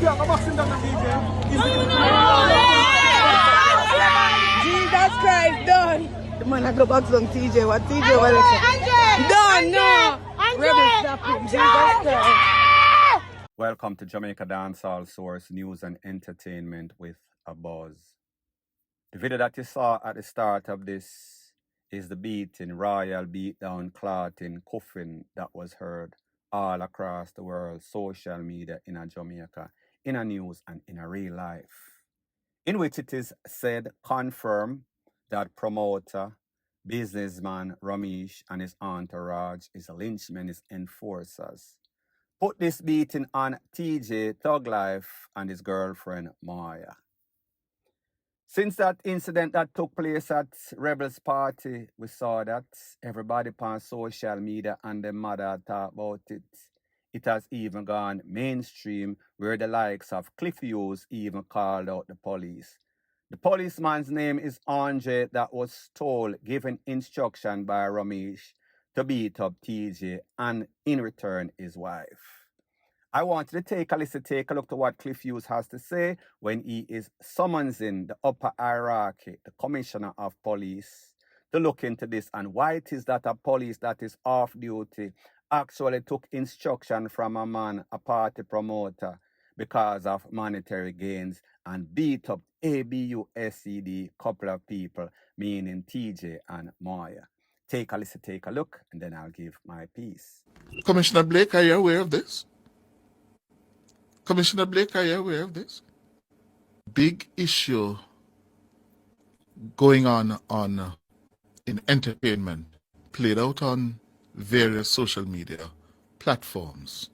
Jesus Christ, done. The man I go back on TJ. What TJ was done, no. Rebel stop him. Jesus Christ. Welcome to Jamaica Dancehall Source News and Entertainment with a Buzz. The video that you saw at the start of this is the beating, royal beatdown, clotting, cuffing that was heard all across the world, social media in Jamaica, in a news and in a real life, in which it is said, confirmed, that promoter, businessman ROMEICH and his entourage, his lynchmen, his enforcers, put this beating on TJ Thug Life and his girlfriend Maya. Since that incident that took place at Rebels Party, we saw that everybody on social media and their mother talk about it. It has even gone mainstream where the likes of Cliff Hughes even called out the police. The policeman's name is Andre that was told, given instruction by ROMEICH to beat up TJ and in return his wife. I want you to take a look to what Cliff Hughes has to say when he is summoning the upper hierarchy, the commissioner of police, to look into this and why it is that a police that is off duty actually took instruction from a man, a party promoter, because of monetary gains and beat up ABUSCD couple of people, meaning TJ and Maya. Take a look, and then I'll give my piece. Commissioner Blake, are you aware of this? Commissioner Blake, are you aware of this? Big issue going on in entertainment, played out on various social media platforms.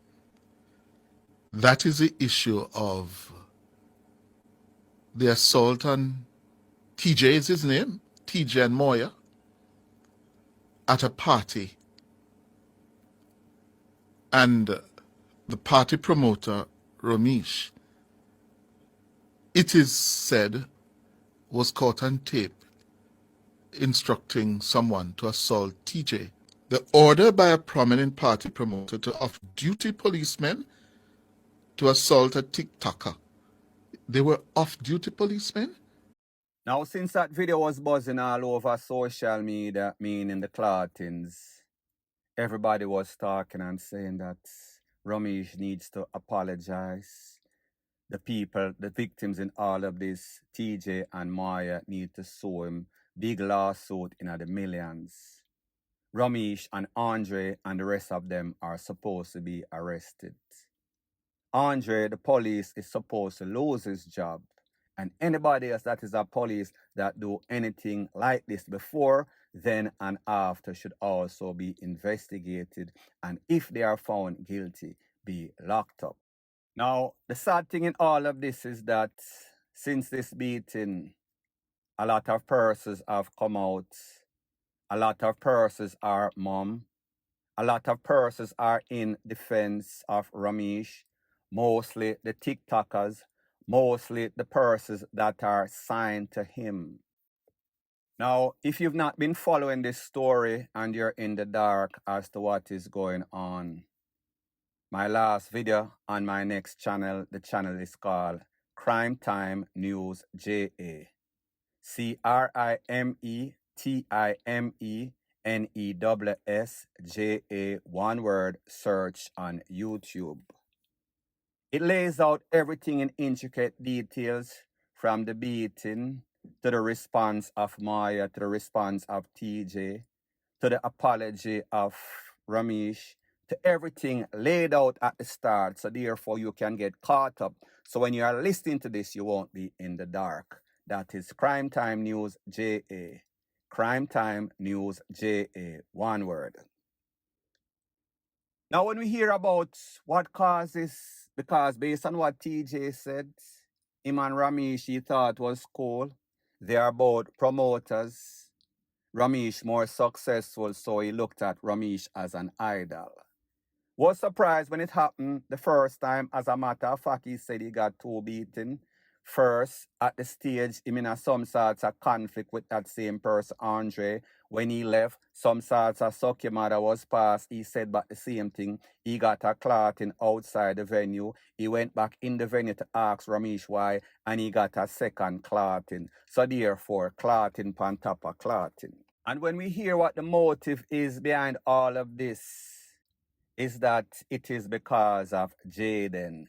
That is the issue of the assault on TJ is his name, TJ and Moya, at a party. And the party promoter, ROMEICH, it is said, was caught on tape instructing someone to assault TJ. The order by a prominent party promoter to off-duty policemen to assault a TikToker. They were off-duty policemen? Now, since that video was buzzing all over social media, meaning the clottings, everybody was talking and saying that ROMEICH needs to apologize. The people, the victims in all of this, TJ and Maya, need to sue him. Big lawsuit in the millions. ROMEICH and Andre and the rest of them are supposed to be arrested. Andre, the police, is supposed to lose his job. And anybody else that is a police that do anything like this before, then and after should also be investigated. And if they are found guilty, be locked up. Now, the sad thing in all of this is that since this beating, a lot of persons have come out. A lot of persons are mum. A lot of persons are in defense of ROMEICH. Mostly the TikTokers. Mostly the persons that are signed to him. Now, if you've not been following this story and you're in the dark as to what is going on, my last video on my next channel, the channel is called Crime Time News JA. CRIMETIMENEWSJA, one word, search on YouTube. It lays out everything in intricate details, from the beating to the response of Maya, to the response of TJ, to the apology of ROMEICH, to everything laid out at the start, so therefore you can get caught up. So when you are listening to this, you won't be in the dark. That is Crime Time News JA. Crime Time News JA, one word. Now, when we hear about what causes, because based on what TJ said, him and ROMEICH he thought was cool. They are both promoters. ROMEICH more successful, so he looked at ROMEICH as an idol. Was surprised when it happened the first time. As a matter of fact, he said he got 2 beaten. First, at the stage, him in some sorts of conflict with that same person, Andre, When he left, some sorts of sucky mother was passed. He said back the same thing. He got a clotting outside the venue. He went back in the venue to ask ROMEICH why, and he got a second clotting. So therefore, clotting on top of clotting. And when we hear what the motive is behind all of this, is that it is because of Jaden.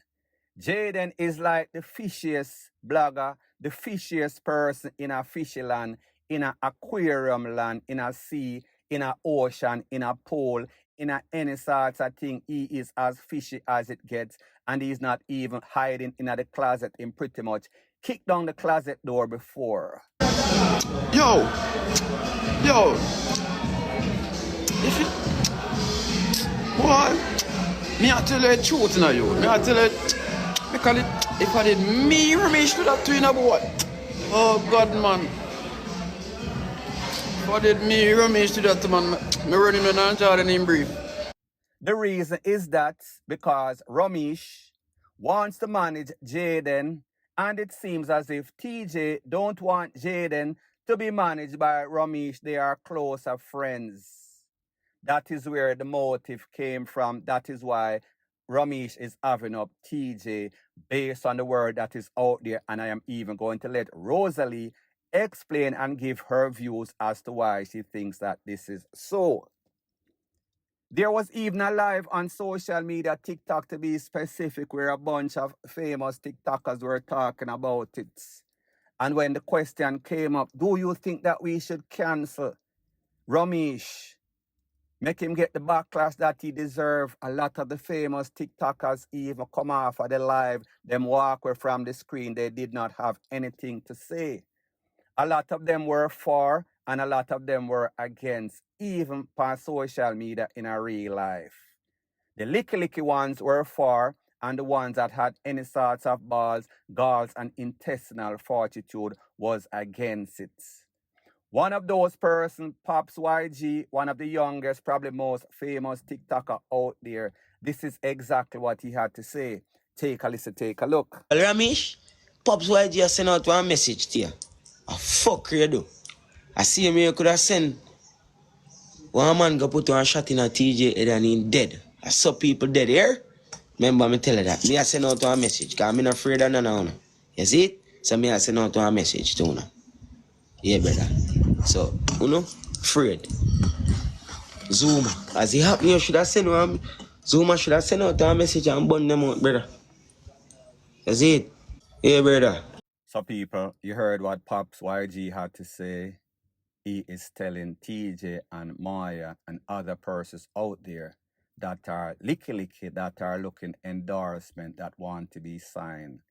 Jaden is like the fishiest blogger, the fishiest person in a fishy land, in an aquarium land, in a sea, in an ocean, in a pool, in a any sort of thing. He is as fishy as it gets, and he's not even hiding in the closet. In pretty much kicked down the closet door before. Yo, if you, boy, me I tell you the truth now, yo. Me I tell you, because if I did me, ROMEICH to that twin, boy. Oh God, man. If I did me, ROMEICH to that man, me run him and Jordan in brief. The reason is that because ROMEICH wants to manage Jaden, and it seems as if TJ don't want Jaden to be managed by ROMEICH. They are closer friends. That is where the motive came from. That is why ROMEICH is having up TJ based on the word that is out there. And I am even going to let Rosalie explain and give her views as to why she thinks that this is so. There was even a live on social media, TikTok to be specific, where a bunch of famous TikTokers were talking about it. And when the question came up, do you think that we should cancel ROMEICH? Make him get the backlash that he deserves. A lot of the famous TikTokers even come off of the live, them walk away from the screen. They did not have anything to say. A lot of them were for, and a lot of them were against, even on social media in a real life. The licky ones were for, and the ones that had any sorts of balls, galls, and intestinal fortitude was against it. One of those persons, Pops YG, one of the youngest, probably most famous TikToker out there, this is exactly what he had to say. Take a listen, take a look. Well, ROMEICH, Pops YG sent out one message to you. A fuck you do. I see him, you could have sent one man go put one shot in a TJ head and he dead. I saw people dead here. Remember me tell you that. Me I send out one message, because I'm not afraid of none of you. You see it? So me I send out one message to you. Yeah, brother. So, you know, afraid. Zuma. As it happened, you should have sent one. Zuma should have sent out one message and burn them out, brother. You see it? Yeah, brother. So people, you heard what Pops YG had to say. He is telling TJ and Maya and other persons out there that are licky, that are looking endorsement, that want to be signed.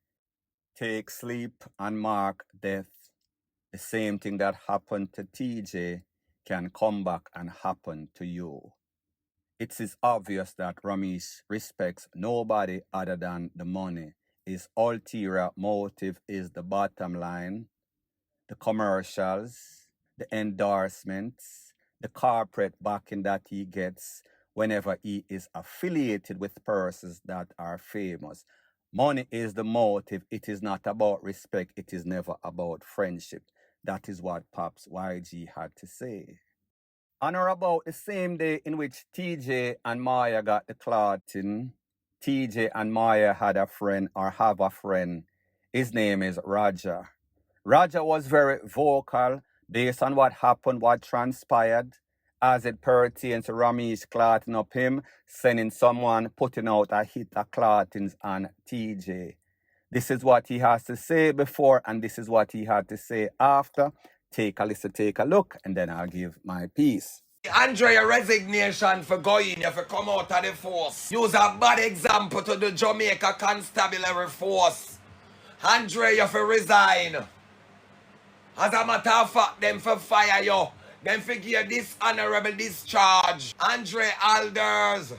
Take sleep and mark death. The same thing that happened to TJ can come back and happen to you. It is obvious that ROMEICH respects nobody other than the money. His ulterior motive is the bottom line, the commercials, the endorsements, the corporate backing that he gets whenever he is affiliated with persons that are famous. Money is the motive. It is not about respect. It is never about friendship. That is what Pops YG had to say. On or about the same day in which TJ and Maya got the clotting, TJ and Maya had a friend, or have a friend. His name is Roger. Roger was very vocal based on what happened, what transpired, as it pertains to ROMEICH clotting up him, sending someone putting out a hit of clottings on TJ. This is what he has to say before, and this is what he had to say after. Take a listen, take a look, and then I'll give my piece. Andre, your resignation for going, you have to come out of the force. Use a bad example to the Jamaica Constabulary Force. Andre, you have to resign. As a matter of fact, them for fire you. Them for give you dishonorable discharge. Andre Alders.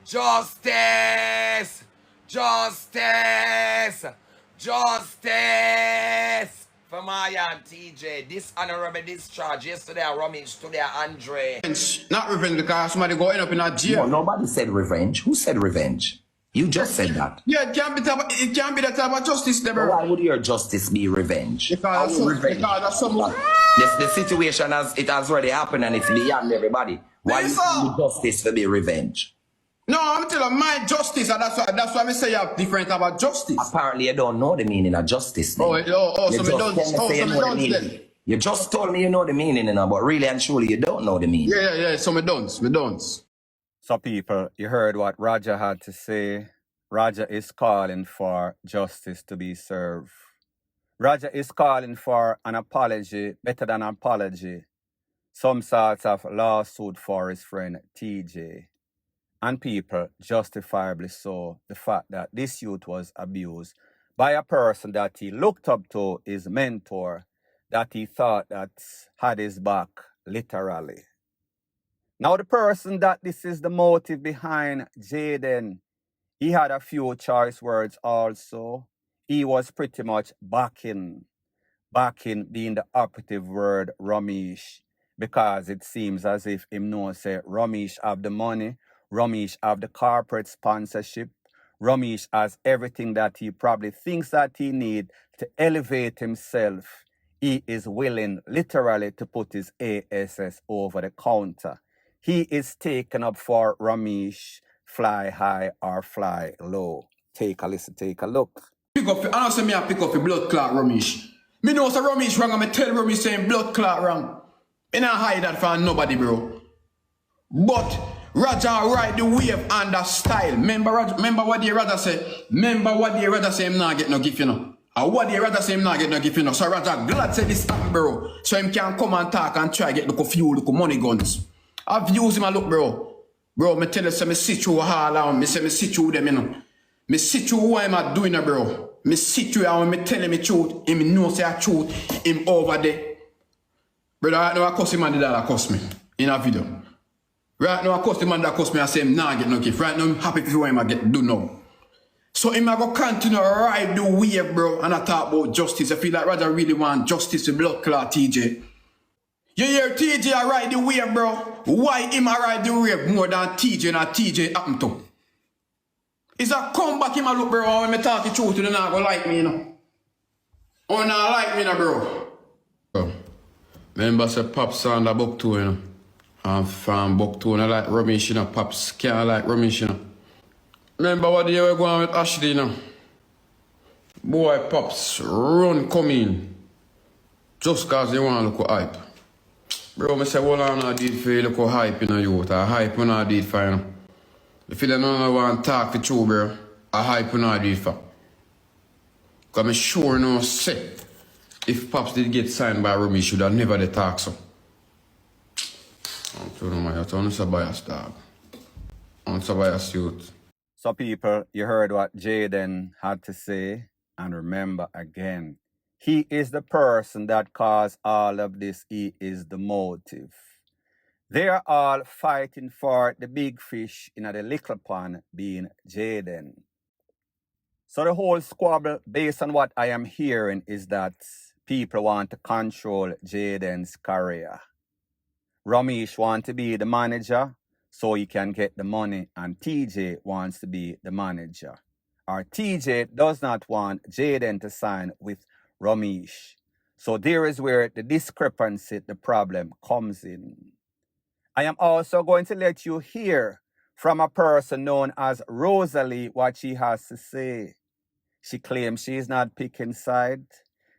Justice! Justice! Justice! For Maya and TJ, dishonorable discharge. Yesterday, ROMEICH, today, Andre. Not revenge because somebody going up in a jail. No, nobody said revenge. Who said revenge? You just said that. Yeah, it can't be that type of justice, there, So bro. why would your justice be revenge? How Because will revenge? that's some. The situation has already happened and it's beyond everybody. Why you Listen. need justice to be revenge? No, I'm telling you, my justice, and that's why I say you have different type of justice. Apparently you don't know the meaning of justice. Then. So me don't. Then. You just told me you know the meaning, but really and truly you don't know the meaning. Yeah. So me don't. So people, you heard what Roger had to say. Roger is calling for justice to be served. Roger is calling for an apology, better than an apology. Some sorts of lawsuit for his friend TJ. And people, justifiably so, the fact that this youth was abused by a person that he looked up to, his mentor, that he thought that had his back, literally. Now the person that this is the motive behind Jaden, he had a few choice words also. He was pretty much backing being the operative word, ROMEICH, because it seems as if him knows say ROMEICH have the money, ROMEICH have the corporate sponsorship, ROMEICH has everything that he probably thinks that he need to elevate himself. He is willing literally to put his ASS over the counter. He is taken up for ROMEICH, fly high or fly low. Take a listen, take a look. I don't say me I pick up the blood clot ROMEICH. Me know say ROMEICH wrong and me tell ROMEICH saying blood clot wrong. Me not hide that from nobody, bro. But Roger ride the wave and the style. Remember what the Roger say? Remember what the Roger say him not get no gift, you know. And what the Roger say him not get no gift, you know. So Roger glad say this happen, bro. So him can come and talk and try get the fuel, the money guns. I've used him a look, bro. Bro, me tell you say me sit through all around. Me say me sit through them, you know. Me sit through what am I doing, bro. Me sit through and when me tell him the truth, him know say the truth, him over there. Brother, right now I cost him man that cost me in a video. Right now I cost him man that cost me, I say him nah get no gift. Right now I'm happy for him I get do now. So him I go continue ride the wave, bro, and I talk about justice. I feel like Roger really want justice with blood clot TJ. You hear TJ I ride the wave, bro. Why him I ride the wave more than TJ and TJ happen to? It's a comeback him a look, bro, when me talk the truth, you not go like me, you know. Oh, not like me, bro. Remember say Pops on the book too, you know. And from book too, I like ROMEICH, you know. Pops can't like ROMEICH, you know. Remember what you were going with Ashley, you know. Boy, Pops, run come in. Just cause you want to look hype. Bro, me say, what I did for you look hype, you know, youth. A hype when I did for you, know. If you don't want to talk for true, bro, a hype when I did for. Because I'm sure no say, if Pops did get signed by ROMEICH, should have never the talk so. I'm telling you, man, it's a bias, dog. It's a bias youth. So people, you heard what Jaden had to say, and remember again, he is the person that caused all of this. He is the motive. They are all fighting for the big fish in the little pond, being Jaden. So the whole squabble, based on what I am hearing, is that people want to control Jaden's career. ROMEICH wants to be the manager so he can get the money, and TJ wants to be the manager. Or TJ does not want Jaden to sign with ROMEICH. So there is where the discrepancy, the problem comes in. I am also going to let you hear from a person known as Rosalie what she has to say. She claims she is not picking side.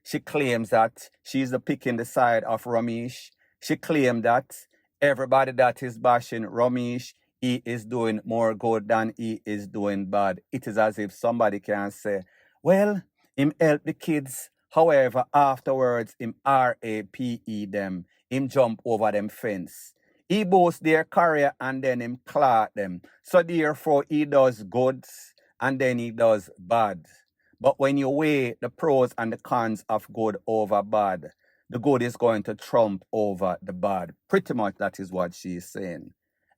She claims that she's picking the side of ROMEICH. She claimed that everybody that is bashing ROMEICH, he is doing more good than he is doing bad. It is as if somebody can say, well, him help the kids. However, afterwards, him RAPE them. Him jump over them fence. He boosts their career and then him clot them. So therefore, he does good and then he does bad. But when you weigh the pros and the cons of good over bad, the good is going to trump over the bad. Pretty much that is what she is saying.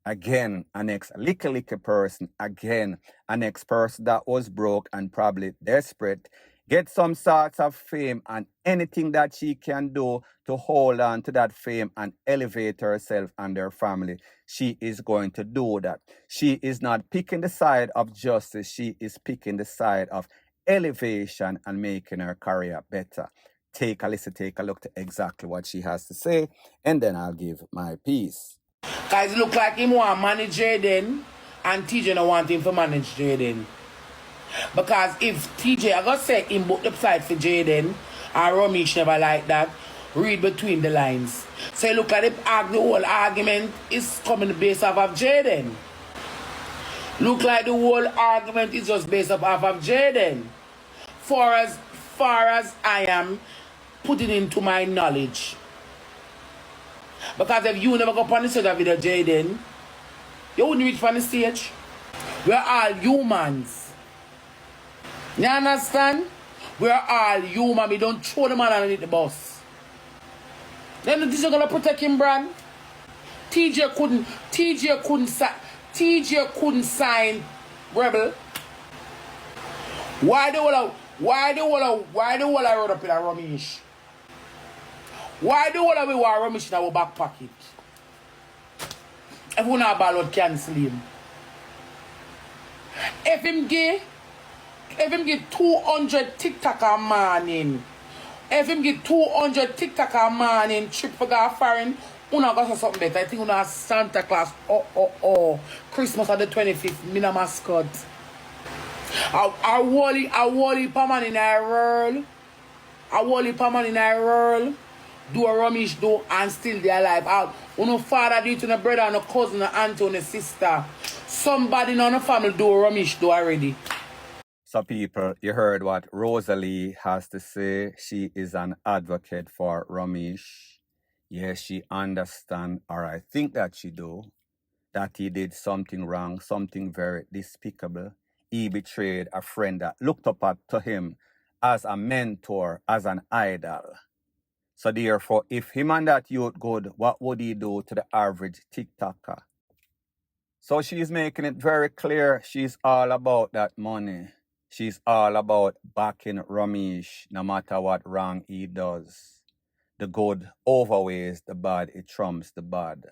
Again, an ex-licky person. Again, an ex-person that was broke and probably desperate. get some sorts of fame, and anything that she can do to hold on to that fame and elevate herself and her family, she is going to do that. She is not picking the side of justice. She is picking the side of elevation and making her career better. Take a listen, take a look to exactly what she has to say, and then I'll give my piece. Guys, look like him want to manage Jaden, and TJ don't want him to manage Jaden. Because if TJ, I got to say him book the side for Jaden, and ROMEICH never like that, read between the lines. So it look like the whole argument is coming based off of Jaden. Look like the whole argument is just based off of Jaden. Far as I am putting into my knowledge. Because if you never go on the stage with a Jaden, you wouldn't reach on the stage. We're all humans. You understand? We're all human. We don't throw the man underneath the bus. Then this is gonna protect him, brand. TJ couldn't sign Rebel. Why the whole I wrote up in a ROMEICH? Why the whole we want ROMEICH in our back pocket? If we not ballot cancel him. If him get 200 TikTok a morning, trip for go foreign, una got something better. I think una Santa Claus. Christmas on the 25th, me na mascot. I wally paman in a roll. Do a ROMEICH do and still they alive. Out. Uno father do it to a brother and a cousin, and aunt and a sister. Somebody in the family do a ROMEICH do already. So people, you heard what Rosalie has to say. She is an advocate for ROMEICH. Yes, she understands, or I think that she do, that he did something wrong, something very despicable. He betrayed a friend that looked up to him as a mentor, as an idol. So therefore, if him and that youth good, what would he do to the average TikToker? So she's making it very clear she's all about that money. She's all about backing ROMEICH no matter what wrong he does. The good overweighs the bad, it trumps the bad.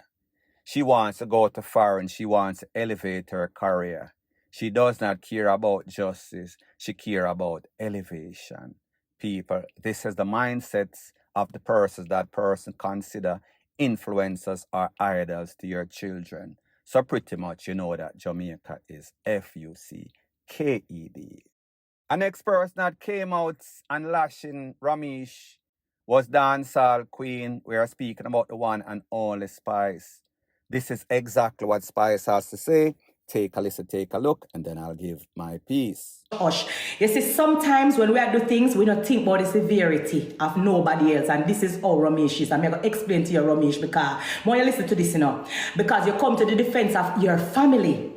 She wants to go to foreign, she wants to elevate her career. She does not care about justice, she cares about elevation. People, this is the mindsets of the persons that person consider influencers or idols to your children. So pretty much you know that Jamaica is FUCKED. Our next person that came out and lashing ROMEICH was Dancehall Queen. We are speaking about the one and only Spice. This is exactly what Spice has to say. Take a listen, take a look, and then I'll give my piece. Hush. You see, sometimes when we do things, we don't think about the severity of nobody else. And this is how ROMEICH is. I'm going to explain to you ROMEICH because when you listen to this, because you come to the defense of your family.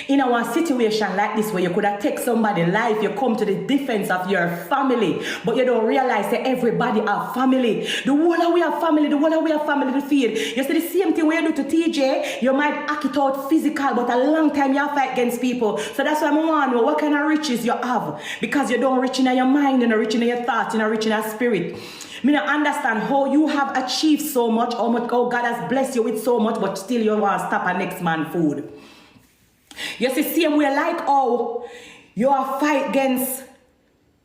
In a situation like this where you could have taken somebody's life, you come to the defense of your family, but you don't realize that everybody have family. The whole of we have family, the whole of we have family to feed. You see the same thing when you do to TJ, you might act it out physical, but a long time you fight against people. So that's why I want to know what kind of riches you have. Because you don't rich in your mind, you're not rich in your thoughts, you're not rich in your spirit. I don't understand how you have achieved so much, how God has blessed you with so much, but still you want to stop a next man food. You see, same way like how you are fight against,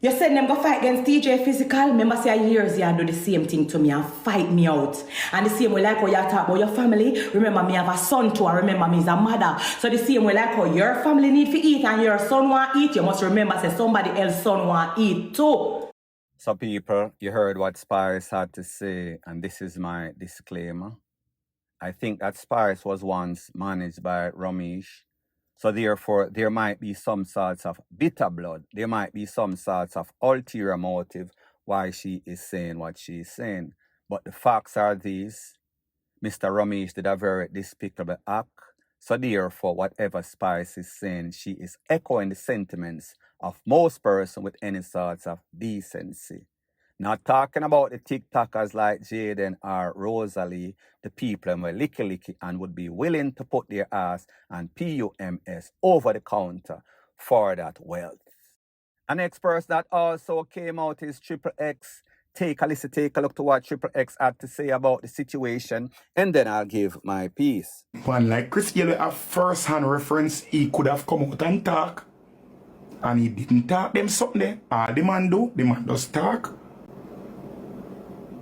you said them go fight against TJ physical, remember say years you do the same thing to me and fight me out. And the same way like how you talk about your family, remember me have a son too, and remember me is a mother. So the same way like how your family need to eat and your son want to eat, you must remember say somebody else's son want to eat too. So people, you heard what Spice had to say, and this is my disclaimer. I think that Spice was once managed by ROMEICH. So therefore, there might be some sorts of bitter blood. There might be some sorts of ulterior motive why she is saying what she is saying. But the facts are these. Mr. ROMEICH did a very despicable act. So therefore, whatever Spice is saying, she is echoing the sentiments of most persons with any sorts of decency. Not talking about the TikTokers like Jaden or Rosalie, the people who are licky and would be willing to put their ass and PUMS over the counter for that wealth. An next person that also came out is TRIPLEX. Take a listen, take a look to what TRIPLEX had to say about the situation, and then I'll give my piece. Man, like Chris Gayle have first-hand reference, he could have come out and talk. And he didn't talk them something there. All the man do, the man does talk.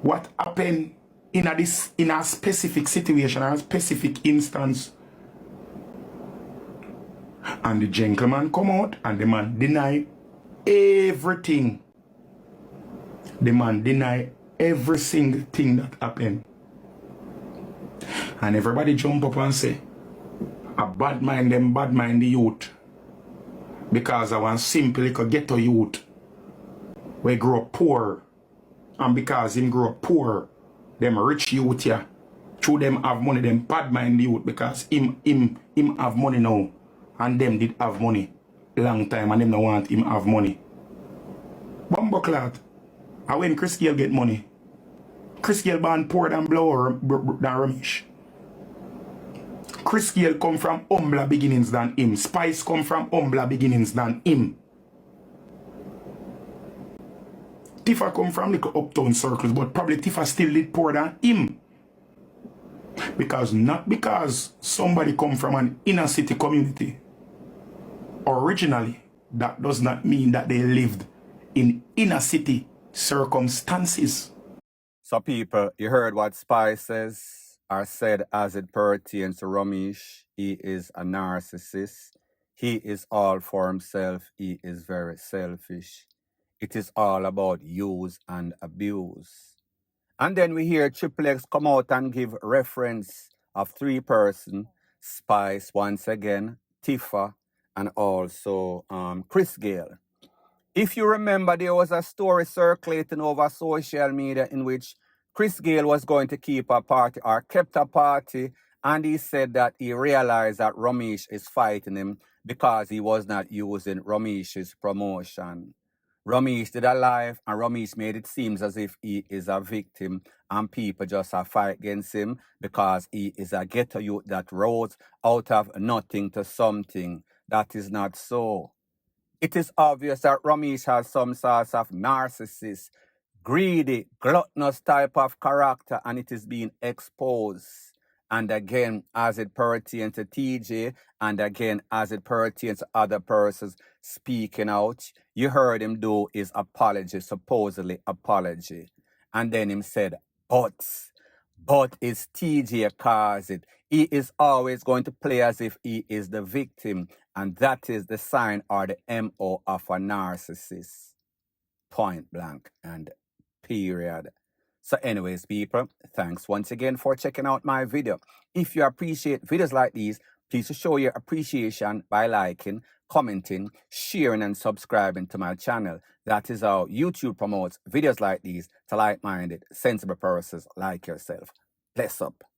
What happened in a specific situation or a specific instance? And the gentleman come out and the man deny everything. The man deny every single thing that happened. And everybody jump up and say, I bad mind them, bad mind the youth. Because I want simple little ghetto youth. We grow up poor. And because him grow up poor, them rich youth here, through them have money, them bad mind the youth because him have money now. And them did have money long time and them don't want him have money. Bumbleclot. And when Chris Gayle get money, Chris Gayle born poor than blower than ROMEICH. Chris Gayle come from humbler beginnings than him. Spice come from humbler beginnings than him. Tifa come from little uptown circles, but probably Tifa still did poor than him. Because not because somebody come from an inner city community. Originally, that does not mean that they lived in inner city circumstances. So people, you heard what Spice says, or said as it pertains to ROMEICH. He is a narcissist. He is all for himself. He is very selfish. It is all about use and abuse. And then we hear TRIPLEX come out and give reference of 3 persons, Spice once again, Tifa, and also Chris Gayle. If you remember, there was a story circulating over social media in which Chris Gayle was going to keep a party or kept a party, and he said that he realized that ROMEICH is fighting him because he was not using ROMEICH's promotion. ROMEICH did a live, and ROMEICH made it seem as if he is a victim and people just are fight against him because he is a ghetto youth that rose out of nothing to something. That is not so. It is obvious that ROMEICH has some sort of narcissist, greedy, gluttonous type of character, and it is being exposed. And again, as it pertains to TJ, and again, as it pertains to other persons speaking out, you heard him do his apology, supposedly apology. And then him said, but it's TJ caused it. He is always going to play as if he is the victim. And that is the sign or the MO of a narcissist. Point blank and period. So anyways, people, thanks once again for checking out my video. If you appreciate videos like these, please show your appreciation by liking, commenting, sharing, and subscribing to my channel. That is how YouTube promotes videos like these to like-minded, sensible persons like yourself. Bless up.